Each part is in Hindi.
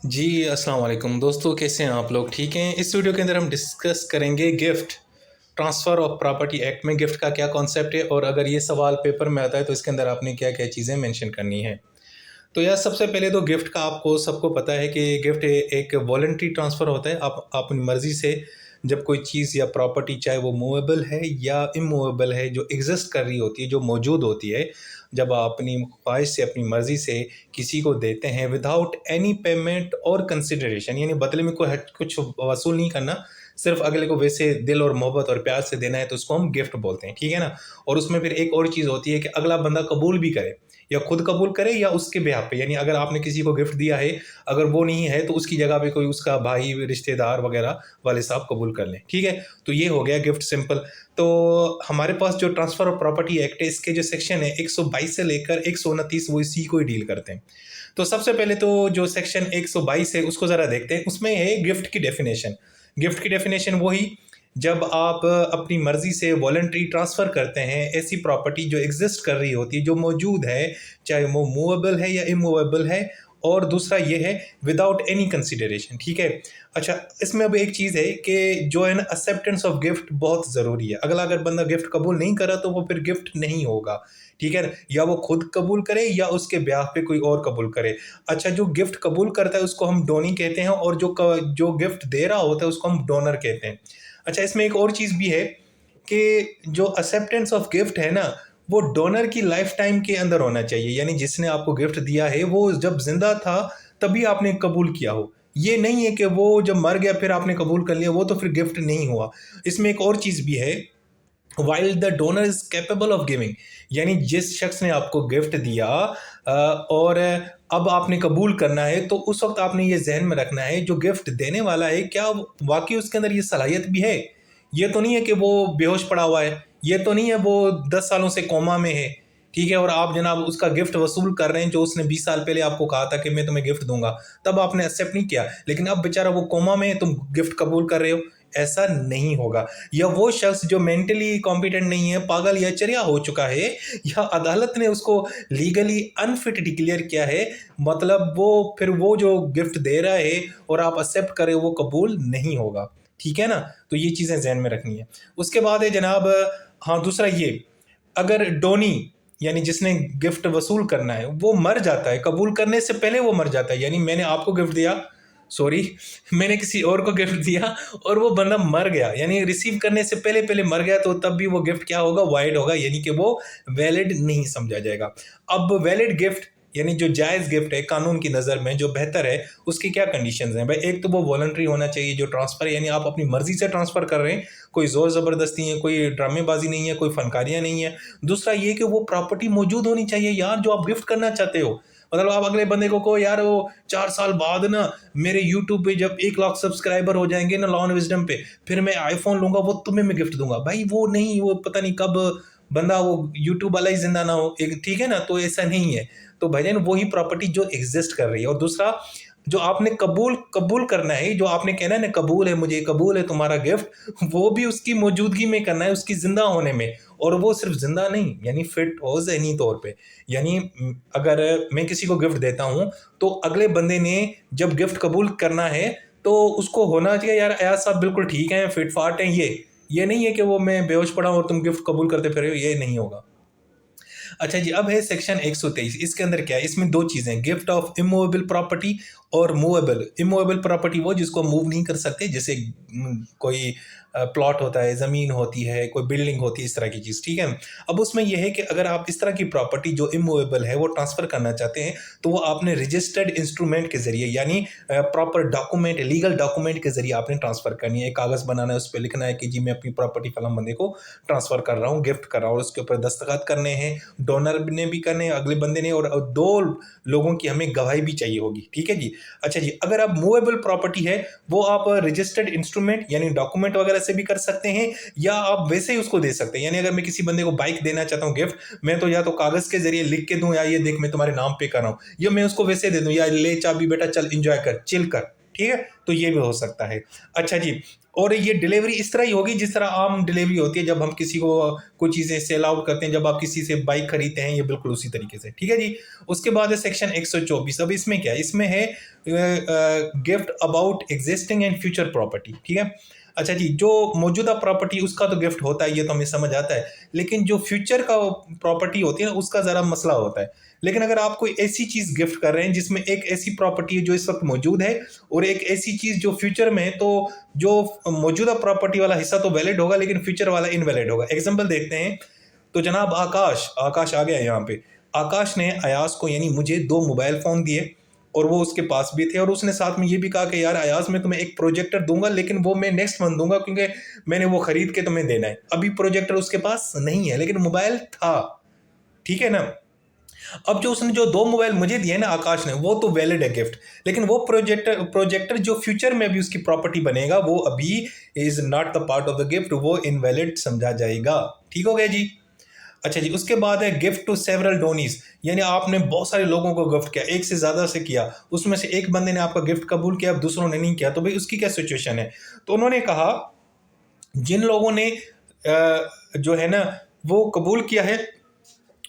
जी, अस्सलाम वालेकुम दोस्तों, कैसे हैं आप लोग? ठीक हैं? इस वीडियो के अंदर हम डिस्कस करेंगे gift, transfer of property act में गिफ्ट का क्या कॉन्सेप्ट है और अगर ये सवाल पेपर में आता है तो इसके अंदर आपने क्या-क्या चीज़ें मेंशन करनी है। तो यार सबसे पहले तो गिफ्ट का आपको सबको पता है कि गिफ्ट एक वॉलंटरी ट्रांसफ़र होता है। आप अपनी मर्ज़ी से जब कोई चीज़ या प्रॉपर्टी चाहे वो मूवेबल है या इमूवेबल है जो एग्ज़िस्ट कर रही होती है, जो मौजूद होती है, जब आप अपनी ख्वाहिश से, अपनी मर्ज़ी से किसी को देते हैं विदाउट एनी पेमेंट और कंसिडरेशन यानी बदले में कोई कुछ वसूल नहीं करना, सिर्फ़ अगले को वैसे दिल और मोहब्बत और प्यार से देना है तो उसको हम गिफ्ट बोलते हैं, ठीक है ना? और उसमें फिर एक और चीज़ होती है कि अगला बंदा कबूल भी करे। या खुद कबूल करे या उसके बिहाफ़ पे यानी अगर आपने किसी को गिफ्ट दिया है, अगर वो नहीं है तो उसकी जगह पे कोई उसका भाई, रिश्तेदार वग़ैरह वाले साहब कबूल कर लें, ठीक है? तो ये हो गया गिफ्ट सिंपल। तो हमारे पास जो ट्रांसफ़र ऑफ प्रॉपर्टी एक्ट है इसके जो सेक्शन है 122 से लेकर 129 वो इसी को ही डील करते हैं। तो सबसे पहले तो जो सेक्शन 122 है उसको ज़रा देखते हैं, उसमें है गिफ्ट की डेफ़िनेशन। गिफ्ट की डेफ़िनेशन वही जब आप अपनी मर्ज़ी से वॉलंटरी ट्रांसफ़र करते हैं ऐसी प्रॉपर्टी जो एग्ज़िस्ट कर रही होती है, जो मौजूद है, चाहे वो मूवेबल है या इमूवेबल है और दूसरा ये है विदाउट एनी कंसिडरेशन, ठीक है? अच्छा, इसमें अब एक चीज़ है कि जो है ना एक्सेप्टेंस ऑफ गिफ्ट बहुत ज़रूरी है। अगला अगर बंदा गिफ्ट कबूल नहीं करा तो वो फिर गिफ्ट नहीं होगा, ठीक है ना? या वो खुद कबूल करे या उसके ब्याह पे कोई और कबूल करे। अच्छा, जो गिफ्ट कबूल करता है उसको हम डोनी कहते हैं और जो गिफ्ट दे रहा होता है उसको हम डोनर कहते हैं। अच्छा, इसमें एक और चीज़ भी है कि जो एक्सेप्टेंस ऑफ गिफ्ट है ना, वो डोनर की लाइफ टाइम के अंदर होना चाहिए। यानी जिसने आपको गिफ्ट दिया है, वो जब ज़िंदा था, तभी आपने कबूल किया हो। ये नहीं है कि वो जब मर गया, फिर आपने कबूल कर लिया, वो तो फिर गिफ्ट नहीं हुआ। इसमें एक और चीज़ भी है, while the donor is capable of giving यानी जिस शख्स ने आपको गिफ्ट दिया और अब आपने कबूल करना है, तो उस वक़्त आपने ये ज़हन में रखना है, जो गिफ्ट देने वाला है, क्या वाक़ई उसके अंदर ये सलाहियत भी है? ये तो नहीं है कि वो बेहोश पड़ा हुआ है, ये तो नहीं है वो 10 सालों से कोमा में है, ठीक है? और आप जनाब उसका गिफ्ट वसूल कर रहे हैं, जो उसने 20 साल पहले आपको कहा था कि मैं तुम्हें गिफ्ट दूँगा, तब आपने एक्सेप्ट नहीं किया, लेकिन अब बेचारा वो कोमा में है, तुम गिफ्ट कबूल कर रहे हो, ऐसा नहीं होगा। या वो शख्स जो मेंटली कॉम्पिटेंट नहीं है, पागल या चरिया हो चुका है या अदालत ने उसको लीगली अनफिट डिक्लेयर किया है, मतलब वो जो गिफ्ट दे रहा है और आप एक्सेप्ट करें वो कबूल नहीं होगा, ठीक है ना? तो ये चीज़ें ज़हन में रखनी है। उसके बाद है जनाब, हाँ, दूसरा ये, अगर डोनी यानी जिसने गिफ्ट वसूल करना है वो मर जाता है, कबूल करने से पहले वो मर जाता है, यानी मैंने आपको गिफ्ट दिया, सॉरी, मैंने किसी और को गिफ्ट दिया और वो बंदा मर गया, यानी रिसीव करने से पहले पहले मर गया, तो तब भी वो गिफ्ट क्या होगा, वाइड होगा, यानी कि वो वैलिड नहीं समझा जाएगा। अब वैलिड गिफ्ट यानी जो जायज़ गिफ्ट है कानून की नज़र में जो बेहतर है, उसकी क्या कंडीशंस हैं भाई? एक तो वो वॉलंटरी होना चाहिए, जो ट्रांसफ़र यानी आप अपनी मर्ज़ी से ट्रांसफ़र कर रहे हैं, कोई ज़ोर ज़बरदस्ती है, कोई ड्रामेबाज़ी नहीं है, कोई फ़नकारियाँ नहीं है। दूसरा ये कि वो प्रॉपर्टी मौजूद होनी चाहिए यार, जो आप गिफ्ट करना चाहते हो। मतलब आप अगले बंदे को कहो यार, वो 4 साल बाद ना मेरे यूट्यूब पे जब 1 लाख सब्सक्राइबर हो जाएँगे ना लॉ एंड विज़डम पे, फिर मैं आईफ़ोन लूँगा, वो तुम्हें मैं गिफ्ट दूँगा। भाई वो नहीं, वो पता नहीं कब बंदा वो यूट्यूब वाला ही ज़िंदा ना हो, एक ठीक है ना? तो ऐसा नहीं है। तो भाईजान वही प्रॉपर्टी जो एग्ज़िस्ट कर रही है और दूसरा जो आपने कबूल कबूल करना है, जो आपने कहना है ना कबूल है मुझे, कबूल है तुम्हारा गिफ्ट, वो भी उसकी मौजूदगी में करना है, उसकी ज़िंदा होने में, और वो सिर्फ़ ज़िंदा नहीं, यानी फिट हो ज़हनी तौर पे। यानी अगर मैं किसी को गिफ्ट देता हूँ, तो अगले बंदे ने जब गिफ्ट कबूल करना है, तो उसको होना चाहिए यार अयाज़ साहब बिल्कुल ठीक हैं, फिट-फाट हैं ये। ये नहीं है कि वो मैं बेहोश पड़ा हूँ और तुम गिफ्ट कबूल करते फिर रहे हो, ये नहीं होगा। अच्छा जी, अब है सेक्शन 123। इसके अंदर क्या है? इसमें 2 चीज़ें, गिफ्ट ऑफ इमूवेबल प्रॉपर्टी और मूवेबल। इमूवेबल प्रॉपर्टी वो जिसको मूव नहीं कर सकते, जैसे कोई प्लॉट होता है, ज़मीन होती है, कोई बिल्डिंग होती है, इस तरह की चीज़, ठीक है? अब उसमें ये है कि अगर आप इस तरह की प्रॉपर्टी जो इमूवेबल है, वो ट्रांसफ़र करना चाहते हैं, तो वो आपने रजिस्टर्ड इंस्ट्रूमेंट के ज़रिए यानी प्रॉपर डॉक्यूमेंट, लीगल डॉक्यूमेंट के ज़रिए आपने ट्रांसफ़र करनी है। एक कागज़ बनाना है, उस पे लिखना है कि जी मैं अपनी प्रॉपर्टी फलाँ बंदे को ट्रांसफ़र कर रहा हूँ, गिफ्ट कर रहा हूँ, और उसके ऊपर दस्तखत करने हैं, डोनर ने भी करने हैं, अगले बंदे ने, और 2 लोगों की हमें गवाही भी चाहिए होगी, ठीक है जी? अच्छा जी, अगर अब मूवेबल प्रॉपर्टी है, वो आप रजिस्टर्ड इंस्ट्रूमेंट यानी डॉक्यूमेंट वगैरह से भी कर सकते हैं, या आप वैसे ही उसको दे सकते हैं। यानी अगर मैं किसी बंदे को बाइक देना चाहता हूँ गिफ्ट, मैं तो या तो कागज़ के ज़रिए लिख के दूँ, या ये देख मैं तुम्हारे नाम पे कर रहा हूँ, या मैं उसको वैसे दे दूँ, या ले चाबी बेटा चल एन्जॉय कर, चिल कर, ठीक है? तो ये भी हो सकता है। अच्छा जी, और ये डिलीवरी इस तरह ही होगी जिस तरह आम डिलीवरी होती है जब हम किसी को कोई चीज़ें सेल आउट करते हैं, जब आप किसी से बाइक खरीदते हैं, ये बिल्कुल उसी तरीके से। ठीक है जी। उसके बाद है सेक्शन 124। अब इसमें क्या है, इसमें है gift about existing and future property. ठीक है। अच्छा जी, जो मौजूदा प्रॉपर्टी उसका तो गिफ्ट होता है, ये तो हमें समझ आता है, लेकिन जो फ्यूचर का प्रॉपर्टी होती है ना, उसका ज़रा मसला होता है। लेकिन अगर आप कोई ऐसी चीज़ गिफ्ट कर रहे हैं जिसमें एक ऐसी प्रॉपर्टी है जो इस वक्त मौजूद है और एक ऐसी चीज़ जो फ्यूचर में है, तो जो मौजूदा प्रॉपर्टी वाला हिस्सा तो वैलिड होगा लेकिन फ्यूचर वाला इनवैलिड होगा। एग्जाम्पल देखते हैं। तो जनाब आकाश आकाश आ गया यहाँ पे। आकाश ने अयाज को यानी मुझे 2 मोबाइल फ़ोन दिए और वो उसके पास भी थे, और उसने साथ में ये भी कहा कि यार अयाज मैं तुम्हें एक प्रोजेक्टर दूंगा, लेकिन वो मैं नेक्स्ट मंथ दूंगा क्योंकि मैंने वो खरीद के तुम्हें देना है। अभी प्रोजेक्टर उसके पास नहीं है लेकिन मोबाइल था। ठीक है ना। अब जो उसने जो 2 मोबाइल मुझे दिए ना आकाश ने, वो तो वैलिड है गिफ्ट, लेकिन वो प्रोजेक्टर जो फ्यूचर में भी उसकी प्रॉपर्टी बनेगा वो अभी is not the part of the gift, वो इनवैलिड समझा जाएगा। ठीक हो गया जी। अच्छा जी, उसके बाद है गिफ्ट टू सेवरल डोनीज, यानी आपने बहुत सारे लोगों को गिफ्ट किया, एक से ज्यादा से किया, उसमें से एक बंदे ने आपका गिफ्ट कबूल किया, अब दूसरों ने नहीं किया, तो भाई उसकी क्या सिचुएशन है। तो उन्होंने कहा जिन लोगों ने जो है ना वो कबूल किया है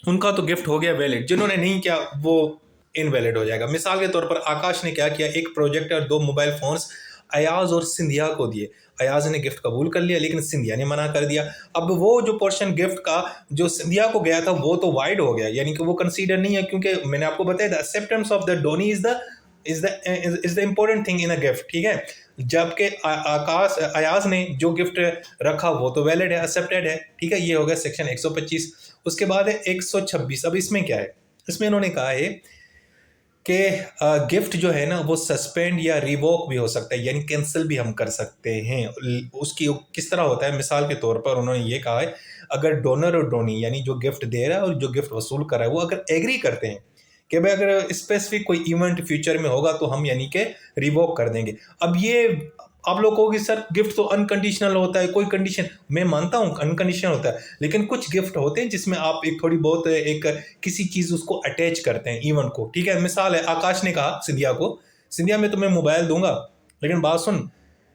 उनका तो गिफ्ट हो गया वैलिड, जिन्होंने नहीं किया वो इनवैलिड हो जाएगा। मिसाल के तौर पर आकाश ने क्या किया, एक प्रोजेक्टर 2 मोबाइल फोन्स अयाज और सिंधिया को दिए। अयाज ने गिफ्ट कबूल कर लिया लेकिन सिंधिया ने मना कर दिया। अब वो जो पोर्शन गिफ्ट का जो सिंधिया को गया था वो तो वाइड हो गया, यानी कि वो कंसीडर नहीं है, क्योंकि मैंने आपको बताया the acceptance of the Downey is the important thing in a gift. ठीक है। जबकि आकाश अयाज ने जो गिफ्ट रखा वो तो वैलिड है, एक्सेप्टेड है। ठीक है। ये हो गया सेक्शन 125। उसके बाद है 126। अब इसमें क्या है, इसमें इन्होंने कहा है कि गिफ्ट जो है ना वो सस्पेंड या रिवोक भी हो सकता है, यानी कैंसिल भी हम कर सकते हैं। उसकी किस तरह होता है, मिसाल के तौर पर उन्होंने ये कहा है अगर डोनर और डोनी यानी जो गिफ्ट दे रहा है और जो गिफ्ट वसूल कर रहा है वो अगर एग्री करते हैं कि भाई अगर स्पेसिफिक कोई इवेंट फ्यूचर में होगा तो हम यानी कि रिवोक कर देंगे। अब ये आप लोग कहोगे सर गिफ्ट तो अनकंडीशनल होता है, कोई कंडीशन, मैं मानता हूँ अनकंडीशनल होता है, लेकिन कुछ गिफ्ट होते हैं जिसमें आप एक थोड़ी बहुत एक किसी चीज़ उसको अटैच करते हैं इवेंट को। ठीक है। मिसाल है आकाश ने कहा सिंधिया को, सिंधिया मैं तुम्हें मोबाइल दूंगा लेकिन बात सुन,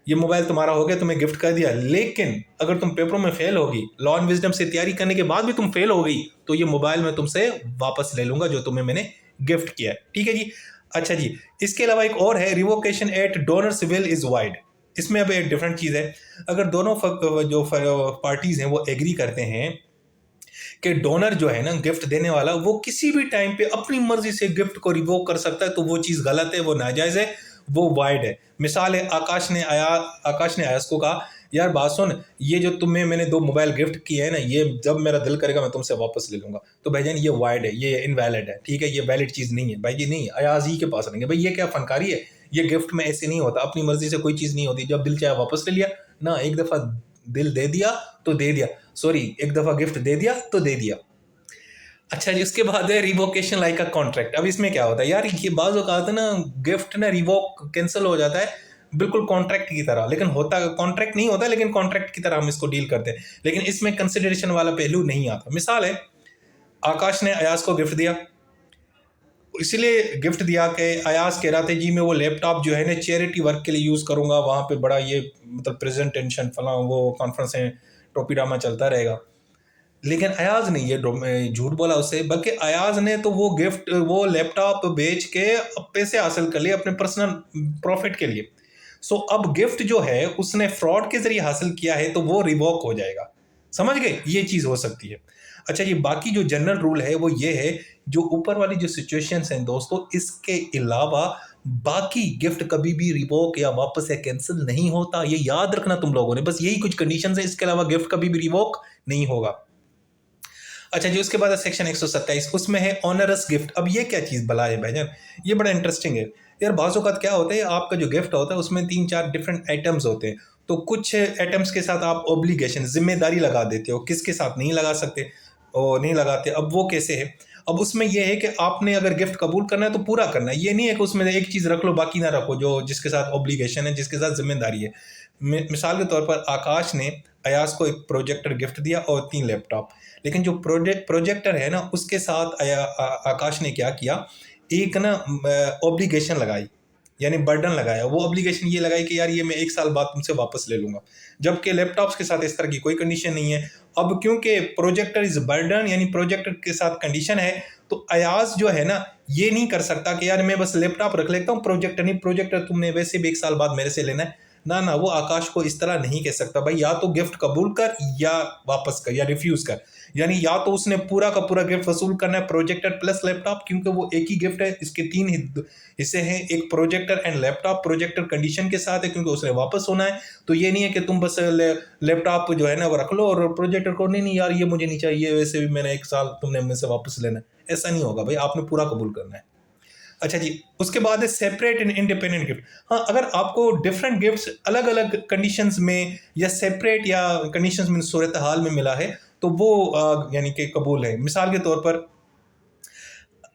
ये मोबाइल तुम्हारा हो गया, तुम्हें गिफ्ट कर दिया, लेकिन अगर तुम पेपरों में फेल होगी, लॉ एंड विजडम से तैयारी करने के बाद भी तुम फेल हो गई, तो ये मोबाइल मैं तुमसे वापस ले लूंगा जो तुम्हें मैंने गिफ्ट किया है। ठीक है जी। अच्छा जी, इसके अलावा एक और है revocation at donor's will is void. इसमें अब एक डिफरेंट चीज़ है। अगर दोनों जो पार्टीज हैं वो एग्री करते हैं कि डोनर जो है ना गिफ्ट देने वाला वो किसी भी टाइम पे अपनी मर्जी से गिफ्ट को रिवोक कर सकता है, तो वो चीज़ गलत है, वो नाजायज़ है, वो वाइड है। मिसाल है आकाश ने आयास को कहा यार बात सुन, ये जो तुम्हें मैंने 2 मोबाइल गिफ्ट किए हैं ना, ये जब मेरा दिल करेगा मैं तुमसे वापस ले लूंगा, तो भाईजान ये वाइड है, ये इनवैलिड है। ठीक है। ये वैलिड चीज़ नहीं है भाई, ये नहीं, अयाज ही के पास रहेंगे भाई, ये क्या फनकारी है, ये गिफ्ट में ऐसे नहीं होता, अपनी मर्जी से कोई चीज़ नहीं होती, जब दिल चाहे वापस ले लिया ना, एक दफ़ा दिल दे दिया तो दे दिया, सॉरी एक दफ़ा गिफ्ट दे दिया तो दे दिया। अच्छा जी, उसके बाद है रिवोकेशन लाइक अ कॉन्ट्रैक्ट। अब इसमें क्या होता है यार, ये बाज़ औक़ात ना गिफ्ट ना रिवोक कैंसिल हो जाता है बिल्कुल कॉन्ट्रैक्ट की तरह, लेकिन होता कॉन्ट्रैक्ट नहीं होता, लेकिन कॉन्ट्रैक्ट की तरह हम इसको डील करते हैं, लेकिन इसमें कंसिडरेशन वाला पहलू नहीं आता। मिसाल है आकाश ने अयाज को गिफ्ट दिया, इसलिए गिफ्ट दिया कि अयाज कह रहा था जी मैं वो लैपटॉप जो है ना चैरिटी वर्क के लिए यूज़ करूँगा, वहाँ पे बड़ा ये मतलब प्रेजेंटेशन फला वो कॉन्फ्रेंस है, टोपी ड्रामा चलता रहेगा। लेकिन अयाज ने ये झूठ बोला उससे, बल्कि अयाज ने तो वो गिफ्ट वो लैपटॉप बेच के पैसे हासिल कर लिए अपने पर्सनल प्रॉफिट के लिए। सो अब गिफ्ट जो है उसने फ्रॉड के जरिए हासिल किया है तो वो रिवॉक हो जाएगा। समझ गए, ये चीज़ हो सकती है। अच्छा ये बाकी जो जनरल रूल है वो ये है, जो ऊपर वाली जो सिचुएशंस हैं दोस्तों, इसके अलावा बाकी गिफ्ट कभी भी रिवोक या वापस या कैंसिल नहीं होता, ये याद रखना तुम लोगों ने, बस यही कुछ कंडीशंस है, इसके अलावा गिफ्ट कभी भी रिवोक नहीं होगा। अच्छा जी, उसके बाद सेक्शन 127, उसमें है ऑनरस गिफ्ट। अब ये क्या चीज़ भला है भाईजान, ये बड़ा इंटरेस्टिंग है यार। बाज़ औक़ात क्या होता है, आपका जो गिफ्ट होता है उसमें 3-4 डिफरेंट आइटम्स होते हैं, तो कुछ आइटम्स के साथ आप ऑब्लिगेशन जिम्मेदारी लगा देते हो, किसके साथ नहीं लगा सकते और नहीं लगाते। अब वो कैसे है, अब उसमें यह है कि आपने अगर गिफ्ट कबूल करना है तो पूरा करना है, ये नहीं है कि उसमें एक चीज़ रख लो बाकी ना रखो, जो जिसके साथ ऑब्लिगेशन है, जिसके साथ जिम्मेदारी है। मिसाल के तौर पर आकाश ने अयाज को एक प्रोजेक्टर गिफ्ट दिया और 3 लैपटॉप, लेकिन जो प्रोजेक्टर है ना उसके साथ आकाश ने क्या किया, एक ना ऑब्लिगेशन लगाई यानी बर्डन लगाया, वो ऑब्लिगेशन ये लगाई कि यार ये मैं 1 साल बाद तुमसे वापस ले लूँगा, जबकि लैपटॉप्स के साथ इस तरह की कोई कंडीशन नहीं है। अब क्योंकि प्रोजेक्टर इज़ बर्डन यानी प्रोजेक्टर के साथ कंडीशन है, तो अयाज जो है ना ये नहीं कर सकता कि यार मैं बस लैपटॉप रख लेता हूँ, प्रोजेक्टर नहीं, प्रोजेक्टर तुमने वैसे भी 1 साल बाद मेरे से लेना है। ना ना, वो आकाश को इस तरह नहीं कह सकता भाई, या तो गिफ्ट कबूल कर या वापस कर या रिफ्यूज कर। यानी या तो उसने पूरा का पूरा गिफ्ट वसूल करना है, प्रोजेक्टर प्लस लैपटॉप, क्योंकि वो एक ही गिफ्ट है, इसके 3 हिस्से हैं, एक projector and laptop. Projector condition के साथ है क्योंकि उसने वापस होना है, तो ये नहीं है कि तुम बस लैपटॉप जो है ना वो रख लो और प्रोजेक्टर को नहीं नहीं यार ये मुझे नहीं चाहिए, वैसे भी मैंने 1 साल तुमने मुझसे वापस लेना है। ऐसा नहीं होगा भाई, आपने पूरा कबूल करना है। अच्छा जी, उसके बाद है सेपरेट एंड इंडिपेंडेंट गिफ्ट। हाँ, अगर आपको डिफरेंट गिफ्ट्स अलग अलग कंडीशंस में या सेपरेट या कंडीशंस में सूरत हाल में मिला है तो वो यानी कि कबूल है। मिसाल के तौर पर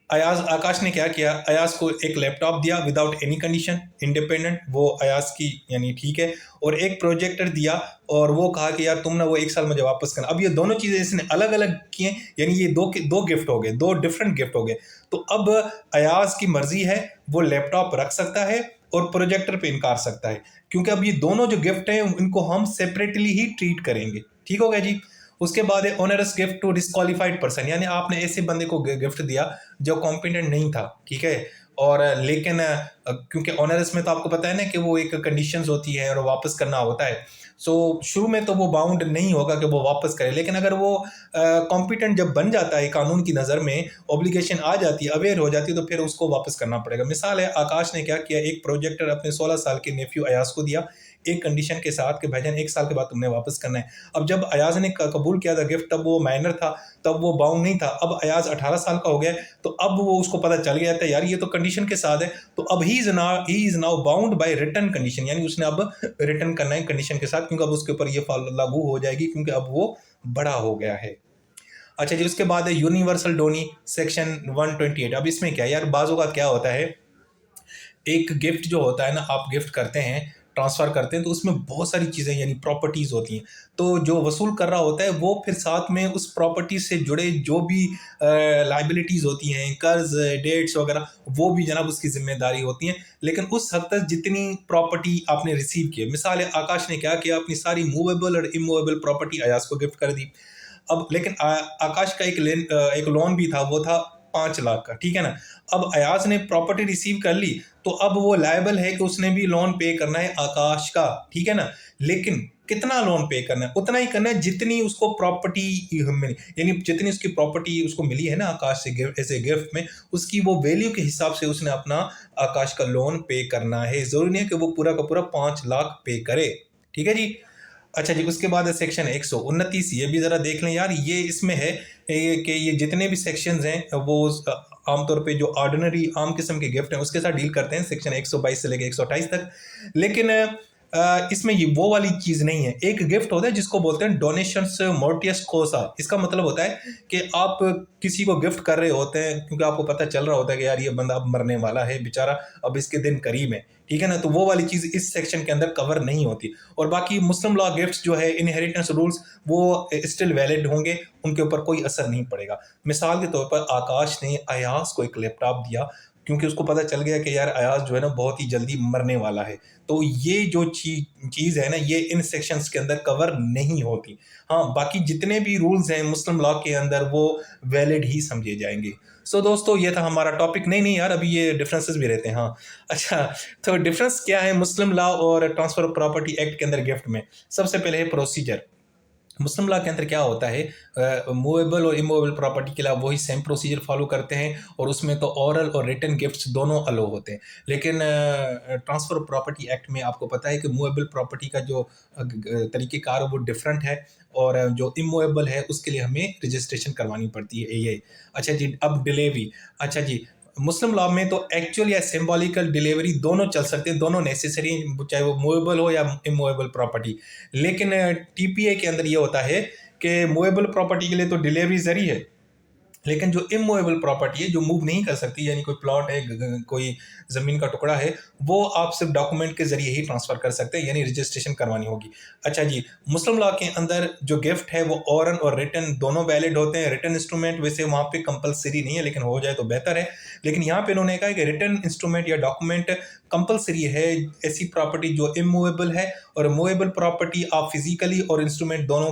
अयाज आकाश ने क्या किया, अयाज को एक लैपटॉप दिया विदाउट एनी कंडीशन, इंडिपेंडेंट, वो अयाज की यानी ठीक है, और एक प्रोजेक्टर दिया और वो कहा कि यार तुम ना वो 1 साल मुझे वापस करना। अब ये दोनों चीज़ें इसने अलग अलग की हैं, यानी ये दो गिफ्ट हो गए, 2 डिफरेंट गिफ्ट हो गए। तो अब अयाज की मर्जी है, वो लैपटॉप रख सकता है और प्रोजेक्टर पे इनकार सकता है, क्योंकि अब ये दोनों जो गिफ्ट हैं इनको हम सेपरेटली ही ट्रीट करेंगे। ठीक हो गया जी। उसके बाद है onerous gift to disqualified person, यानी आपने ऐसे बंदे को गिफ्ट दिया जो कॉम्पिटेंट नहीं था, ठीक है, और लेकिन क्योंकि ऑनरस में तो आपको पता है ना कि वो एक कंडीशंस होती है और वापस करना होता है। सो शुरू में तो वो बाउंड नहीं होगा कि वो वापस करे, लेकिन अगर वो कॉम्पिटेंट जब बन जाता है कानून की नज़र में, ऑब्लिगेशन आ जाती है, अवेयर हो जाती है, तो फिर उसको वापस करना पड़ेगा। मिसाल है, आकाश ने क्या किया, एक प्रोजेक्टर अपने 16 साल के नेफ्यू अयाज को दिया, एक कंडीशन के साथ कि भाईजान 1 साल के बाद तुमने वापस करना है। अब जब अयाज ने कबूल किया था गिफ्ट, तब वो माइनर था, तब वो बाउंड नहीं था। अब अयाज 18 साल का हो गया, तो अब वो उसको पता चल गया था यार ये तो कंडीशन के साथ है, तो अब he is now bound by return condition, यानी उसने अब रिटर्न करना है कंडीशन के साथ, क्योंकि अब उसके ऊपर ये लागू हो जाएगी, क्योंकि अब वो बड़ा हो गया है। अच्छा जी, उसके बाद है यूनिवर्सल डोनी सेक्शन 128। अब इसमें क्या यार, बाजों का क्या होता है, एक गिफ्ट जो होता है ना, आप गिफ्ट करते हैं, ट्रांसफ़र करते हैं, तो उसमें बहुत सारी चीज़ें यानी प्रॉपर्टीज़ होती हैं। तो जो वसूल कर रहा होता है वो फिर साथ में उस प्रॉपर्टी से जुड़े जो भी लाइबिलिटीज़ होती हैं, कर्ज, डेट्स वगैरह, वो भी जनाब उसकी ज़िम्मेदारी होती हैं। लेकिन उस हद तक जितनी प्रॉपर्टी आपने रिसीव की है, मिसाल है आकाश ने क्या किया, अपनी सारी मूवेबल और इमूवेबल प्रॉपर्टी अयाज को गिफ्ट कर दी। अब लेकिन आकाश का एक लोन भी था, वो था 5 लाख का, ठीक है ना। अब अयाज ने प्रॉपर्टी रिसीव कर ली, तो अब वो लायबल है कि उसने भी लोन पे करना है आकाश का, ठीक है ना। लेकिन कितना लोन पे करना है, उतना ही करना है जितनी उसको प्रॉपर्टी मिली, यानी जितनी उसकी प्रॉपर्टी उसको मिली है ना आकाश से गिफ्ट, ऐसे गिफ्ट में, उसकी वो वैल्यू के हिसाब से उसने अपना आकाश का लोन पे करना है। जरूरी नहीं है कि वो पूरा का पूरा 5 लाख पे करे, ठीक है जी। अच्छा जी, उसके बाद है सेक्शन 129, ये भी ज़रा देख लें यार, ये इसमें है कि ये जितने भी सेक्शंस हैं वो आमतौर पे जो ऑर्डिनरी आम किस्म के गिफ्ट हैं उसके साथ डील करते हैं, सेक्शन 122 से लेकर 128 तक। लेकिन इसमें ये वो वाली चीज़ नहीं है। एक गिफ्ट होता है जिसको बोलते हैं डोनेशंस मोर्टियस कोसा। इसका मतलब होता है कि आप किसी को गिफ्ट कर रहे होते हैं क्योंकि आपको पता चल रहा होता है कि यार ये बंदा अब मरने वाला है बेचारा, अब इसके दिन करीब है, ठीक है ना। तो वो वाली चीज़ इस सेक्शन के अंदर कवर नहीं होती। और बाकी मुस्लिम लॉ गिफ्ट्स जो है, इनहेरिटेंस रूल्स, वो स्टिल वैलिड होंगे, उनके ऊपर कोई असर नहीं पड़ेगा। मिसाल के तौर पर आकाश ने अयाज को एक लैपटॉप दिया क्योंकि उसको पता चल गया कि यार अयाज जो है ना बहुत ही जल्दी मरने वाला है, तो ये जो चीज़ है ना, ये इन सेक्शंस के अंदर कवर नहीं होती। हाँ, बाकी जितने भी रूल्स हैं मुस्लिम लॉ के अंदर वो वैलिड ही समझे जाएंगे। सो दोस्तों, ये था हमारा टॉपिक। नहीं यार, अभी ये डिफरेंसेस भी रहते हैं। हाँ, अच्छा, तो डिफरेंस क्या है मुस्लिम लॉ और ट्रांसफर ऑफ प्रॉपर्टी एक्ट के अंदर गिफ्ट में? सबसे पहले है प्रोसीजर। मुस्लिम लॉ के अंदर क्या होता है, मूवेबल और इमूवेबल प्रॉपर्टी के लिए वही सेम प्रोसीजर फॉलो करते हैं, और उसमें तो ओरल और रिटन गिफ्ट्स दोनों अलो होते हैं। लेकिन ट्रांसफ़र ऑफ प्रॉपर्टी एक्ट में आपको पता है कि मूवेबल प्रॉपर्टी का जो तरीक़ेकार है वो डिफरेंट है, और जो इमूवेबल है उसके लिए हमें रजिस्ट्रेशन करवानी पड़ती है ये। अच्छा जी, अब डिलीवरी। अच्छा जी, मुस्लिम लॉ में तो एक्चुअल या सिंबॉलिकल डिलीवरी दोनों चल सकते हैं, दोनों नेसेसरी, चाहे वो मूवेबल हो या इमूवेबल प्रॉपर्टी। लेकिन टीपीए के अंदर ये होता है कि मूवेबल प्रॉपर्टी के लिए तो डिलीवरी जरी है, लेकिन जो इमूवेबल प्रॉपर्टी है, जो मूव नहीं कर सकती, यानी कोई प्लॉट है, कोई ज़मीन का टुकड़ा है, वो आप सिर्फ डॉक्यूमेंट के ज़रिए ही ट्रांसफ़र कर सकते हैं, यानी रजिस्ट्रेशन करवानी होगी। अच्छा जी, मुस्लिम लॉ के अंदर जो गिफ्ट है वो ओरल और रिटन दोनों वैलिड होते हैं। रिटन इंस्ट्रूमेंट वैसे वहाँ पे कंपलसरी नहीं है, लेकिन हो जाए तो बेहतर है। लेकिन यहाँ पे उन्होंने कहा कि रिटन इंस्ट्रूमेंट या डॉक्यूमेंट कंपलसरी है ऐसी प्रॉपर्टी जो इमूवेबल है, और मूवेबल प्रॉपर्टी आप फिजिकली और इंस्ट्रूमेंट दोनों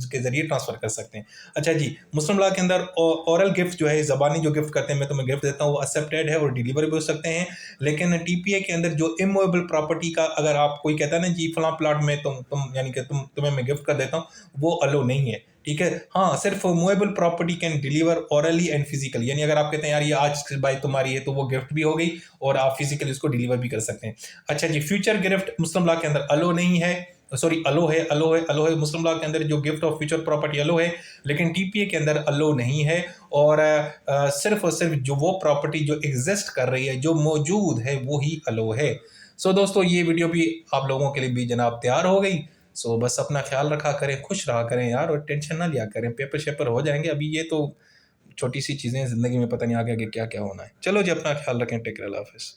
के जरिए ट्रांसफर कर सकते हैं। अच्छा जी, मुस्लिम लॉ के अंदर ओरल गिफ्ट जो है, ज़बानी जो गिफ्ट करते हैं, मैं तुम्हें गिफ्ट देता हूँ, वो एक्सेप्टेड है और डिलीवर भी हो सकते हैं। लेकिन टीपीए के अंदर जो इमूवेबल प्रॉपर्टी का, अगर आप कोई कहता है ना जी फलां प्लाट में तुम यानी कि तुम्हें मैं गिफ्ट कर देता हूँ, वो अलो नहीं है, ठीक है। हाँ, सिर्फ movable property can deliver orally and physically, यानी अगर आप कहते हैं यार ये आज बाई तुम्हारी है, तो वो गिफ्ट भी हो गई और आप फिजिकली उसको डिलीवर भी कर सकते हैं। अच्छा जी, फ्यूचर गिफ्ट मुस्लिम लॉ के अंदर अलो नहीं है, सॉरी अलो है मुस्लिम लॉ के अंदर जो गिफ्ट ऑफ फ्यूचर प्रॉपर्टी अलो है, लेकिन टीपीए के अंदर अलो नहीं है। और सिर्फ और सिर्फ जो वो प्रॉपर्टी जो एग्जिस्ट कर रही है, जो मौजूद है, वो ही अलो है। सो दोस्तों, ये वीडियो भी आप लोगों के लिए भी जनाब तैयार हो गई। सो बस अपना ख्याल रखा करें, खुश रहा करें यार, और टेंशन ना लिया करें, पेपर शेपर हो जाएंगे। अभी ये तो छोटी सी चीज़ें ज़िंदगी में, पता नहीं आगे आगे क्या क्या होना है। चलो जी, अपना ख्याल रखें, टेक केयर, अल्लाह हाफिज़।